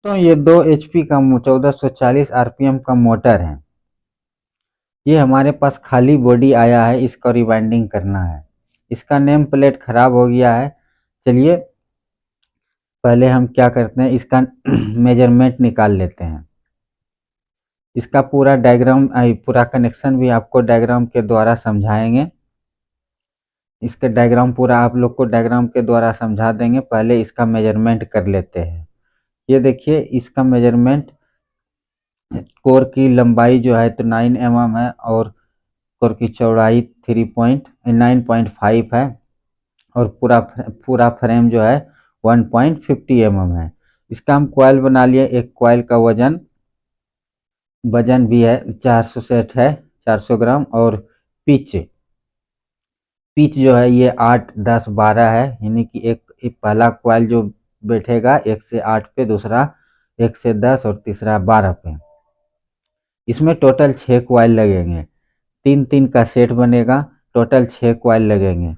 तो ये 2 HP का 1440 RPM का मोटर है। ये हमारे पास खाली बॉडी आया है, इसको रिवाइंडिंग करना है। इसका नेम प्लेट खराब हो गया है। चलिए पहले हम क्या करते हैं, इसका मेजरमेंट निकाल लेते हैं। इसका पूरा डायग्राम पूरा कनेक्शन भी आपको डायग्राम के द्वारा समझाएंगे। इसके डायग्राम पूरा आप लोग को डायग्राम के द्वारा समझा देंगे। पहले इसका मेजरमेंट कर लेते हैं। ये देखिए इसका मेजरमेंट, कोर की लंबाई जो है तो 9 mm है और कोर की चौड़ाई 9.5 है और पूरा पूरा फ्रेम जो है 1.50 mm है। इसका हम कॉइल बना लिए। एक कॉइल का वजन भी है 460 है, 400 ग्राम। और पिच पिच जो है ये 8, 10, 12 है, यानी कि एक पहला कॉइल जो बैठेगा 1 से 8 पे, दूसरा 1 से 10 और तीसरा 12 पे। इसमें टोटल 6 कॉइल लगेंगे, 3-3 का सेट बनेगा, टोटल 6 कॉइल लगेंगे।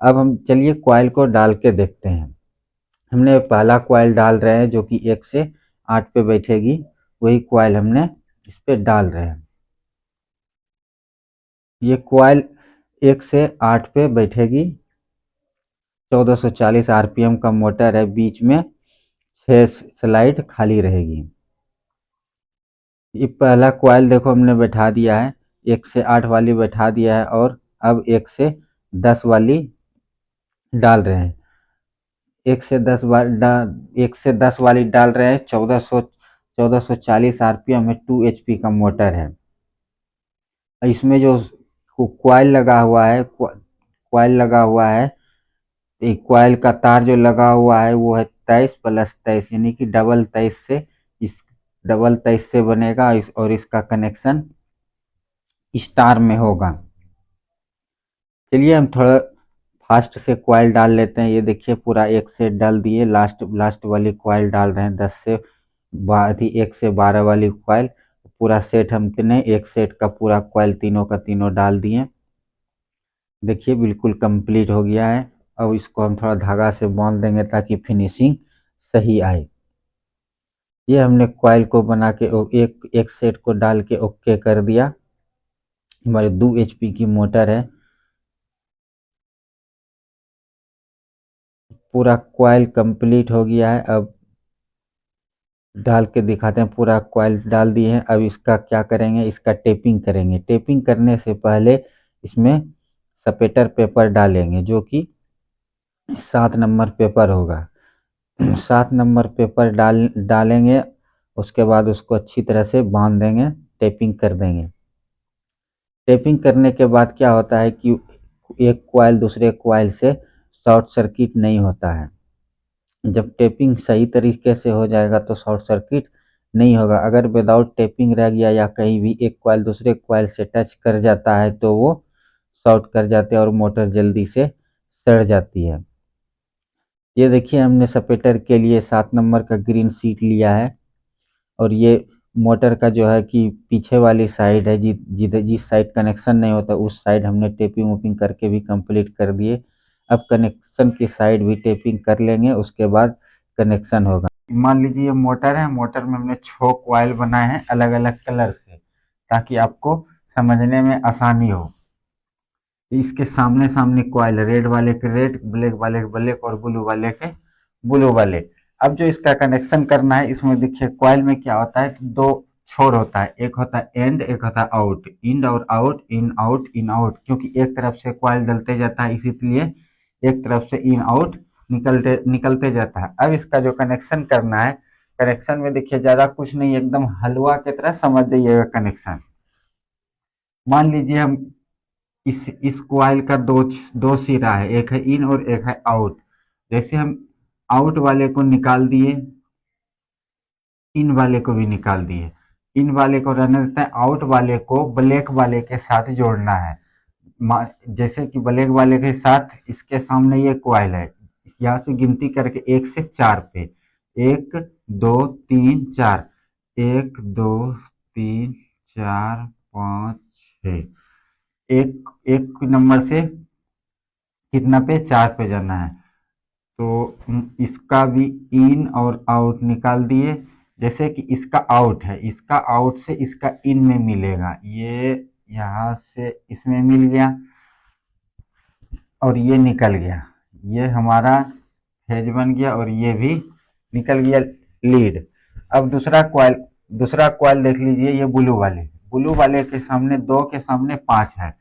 अब हम चलिए कॉइल को डाल के देखते हैं। हमने पहला कॉइल डाल रहे हैं जो कि 1 से 8 पे बैठेगी, वही कॉइल हमने इस पे डाल रहे हैं। ये कॉइल 1 से 8 पे बैठेगी। 1440 RPM का मोटर है, बीच में 6 स्लाइड खाली रहेगी। ये पहला कॉइल देखो हमने बैठा दिया है, 1 से 8 वाली बैठा दिया है और अब 1 से 10 वाली डाल रहे हैं। 1 से 10 वाली डाल रहे हैं। 1440 RPM में 2 HP का मोटर है। इसमें जो कॉइल लगा हुआ है, कॉइल लगा हुआ है, एक कॉइल का तार जो लगा हुआ है वो है 23 + 23, यानी कि डबल 23 से, इस डबल 23 से बनेगा और इसका कनेक्शन स्टार में होगा। चलिए हम थोड़ा फास्ट से कॉइल डाल लेते हैं। ये देखिए पूरा एक सेट डाल दिए, लास्ट लास्ट वाली कॉइल डाल रहे हैं, 10 से 1 से 12 वाली कॉइल। पूरा सेट हमने एक सेट का पूरा कॉइल तीनों का तीनों डाल दिए। देखिए बिल्कुल कंप्लीट हो गया है। अब इसको हम थोड़ा धागा से बांध देंगे ताकि फिनिशिंग सही आए। ये हमने कॉइल को बना के एक एक सेट को डाल के ओके कर दिया। हमारे 2 HP की मोटर है। पूरा कॉइल कंप्लीट हो गया है। अब डाल के दिखाते हैं। पूरा कॉइल डाल दिए हैं। अब इसका क्या करेंगे, इसका टेपिंग करेंगे। टेपिंग करने से पहले इसमें सपेटर पेपर डालेंगे जो कि 7 नंबर पेपर होगा। 7 नंबर पेपर डालेंगे। उसके बाद उसको अच्छी तरह से बांध देंगे, टेपिंग कर देंगे। टेपिंग करने के बाद क्या होता है कि एक कॉइल दूसरे कॉइल से शॉर्ट सर्किट नहीं होता है। जब टेपिंग सही तरीके से हो जाएगा तो शॉर्ट सर्किट नहीं होगा। अगर विदाउट टेपिंग रह गया या कहीं भी एक कॉइल दूसरे कॉइल से टच कर जाता है तो वो शॉर्ट कर जाते हैं और मोटर जल्दी से सड़ जाती है। ये देखिए हमने सपेटर के लिए 7 नंबर का ग्रीन सीट लिया है और ये मोटर का जो है कि पीछे वाली साइड है, जिस साइड कनेक्शन नहीं होता उस साइड हमने टेपिंग वोपिंग करके भी कंप्लीट कर दिए। अब कनेक्शन की साइड भी टेपिंग कर लेंगे, उसके बाद कनेक्शन होगा। मान लीजिए ये मोटर है, मोटर में हमने 6 कॉइल बनाए हैं अलग अलग कलर से, ताकि आपको समझने में आसानी हो। इसके सामने सामने कॉइल, रेड वाले के रेड, ब्लैक वाले के ब्लैक और ब्लू वाले के ब्लू वाले। अब जो इसका कनेक्शन करना है, इसमें देखिए कॉइल में क्या होता है, दो छोर होता है, एक होता है एंड, एक होता है आउट। इन और out, in out, in out, क्योंकि एक तरफ से कॉइल डलते जाता है इसीलिए एक तरफ से इन आउट निकलते निकलते जाता है। अब इसका जो कनेक्शन करना है, कनेक्शन में देखिए ज्यादा कुछ नहीं, एकदम हलवा की तरह समझ जाइएगा कनेक्शन। मान लीजिए हम इस कॉइल का दो सिरा है, एक है इन और एक है आउट। जैसे हम आउट वाले को निकाल दिए, इन वाले को भी निकाल दिए। इन वाले को रहने देते हैं, आउट वाले को ब्लैक वाले के साथ जोड़ना है। जैसे कि ब्लैक वाले के साथ इसके सामने ये कॉइल है, यहाँ से गिनती करके 1 से 4 पे, 1 2 3 4, 1 2 3 4 5 6, एक एक नंबर से कितना पे, 4 पे जाना है। तो इसका भी इन और आउट निकाल दिए। जैसे कि इसका आउट है, इसका आउट से इसका इन में मिलेगा, ये यहाँ से इसमें मिल गया और ये निकल गया, ये हमारा फेज बन गया और ये भी निकल गया लीड। अब दूसरा कॉइल देख लीजिए, ये ब्लू वाले के सामने 2 के सामने 5 है,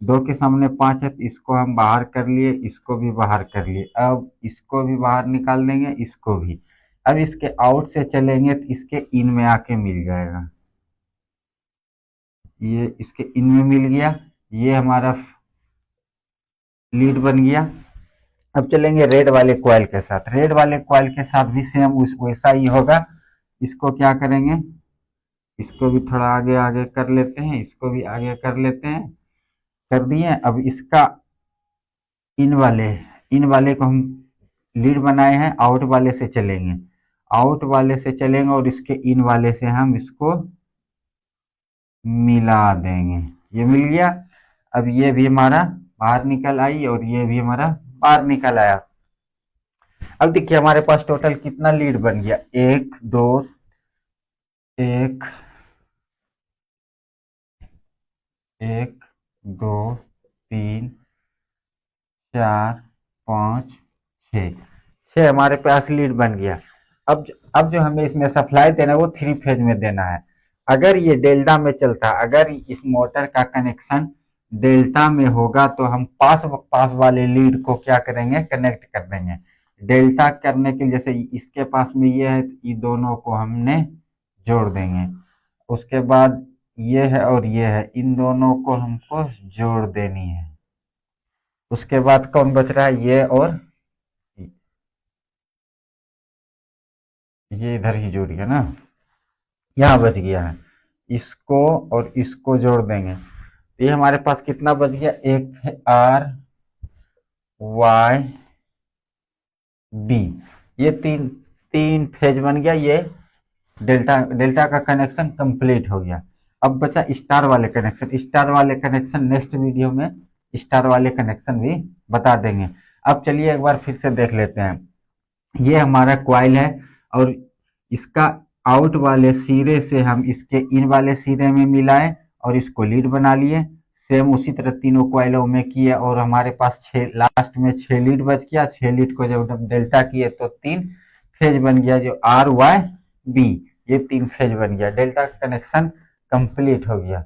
2 के सामने 5 है, तो इसको हम बाहर कर लिए, इसको भी बाहर कर लिए। अब इसको भी बाहर निकाल देंगे, इसको भी। अब इसके आउट से चलेंगे तो इसके इन में आके मिल जाएगा, ये इसके इन में मिल गया, ये हमारा लीड बन गया। अब चलेंगे रेड वाले कॉइल के साथ। रेड वाले कॉइल के साथ भी सेम वैसा ही होगा। इसको क्या करेंगे, इसको भी थोड़ा आगे आगे कर लेते हैं, इसको भी आगे कर लेते हैं, कर दिए। अब इसका इन वाले को हम लीड बनाए हैं, आउट वाले से चलेंगे, आउट वाले से चलेंगे और इसके इन वाले से हम इसको मिला देंगे, ये मिल गया। अब ये भी हमारा बाहर निकल आई और ये भी हमारा बाहर निकल आया। अब देखिए हमारे पास टोटल कितना लीड बन गया, 1 2 1 1 2 3 4 5 6 हमारे पास लीड बन गया। अब जो हमें इसमें सप्लाई देना है वो 3 फेज में देना है। अगर ये डेल्टा में चलता, अगर इस मोटर का कनेक्शन डेल्टा में होगा तो हम पास वाले लीड को क्या करेंगे, कनेक्ट कर देंगे। डेल्टा करने के लिए जैसे इसके पास में ये है, ये दोनों को हमने जोड़ देंगे। उसके बाद ये है और ये है, इन दोनों को हमको जोड़ देनी है। उसके बाद कौन बच रहा है, ये और ये इधर ही जुड़ गया ना, यहाँ बच गया है, इसको और इसको जोड़ देंगे। ये हमारे पास कितना बच गया, एक आर वाई बी, ये तीन फेज बन गया। ये डेल्टा का कनेक्शन कंप्लीट हो गया। अब बचा स्टार वाले कनेक्शन। स्टार वाले कनेक्शन नेक्स्ट वीडियो में स्टार वाले कनेक्शन भी बता देंगे। अब चलिए एक बार फिर से देख लेते हैं। ये हमारा क्वाइल है और इसका आउट वाले सिरे से हम इसके इन वाले सिरे में मिलाए और इसको लीड बना लिए। सेम उसी तरह तीनों क्वाइलों में किए और हमारे पास लास्ट में 6 लीड बच गया। 6 लीड को जब हम डेल्टा किए तो 3 फेज बन गया, जो आर वाई बी, ये 3 फेज बन गया। डेल्टा कनेक्शन कंप्लीट हो गया।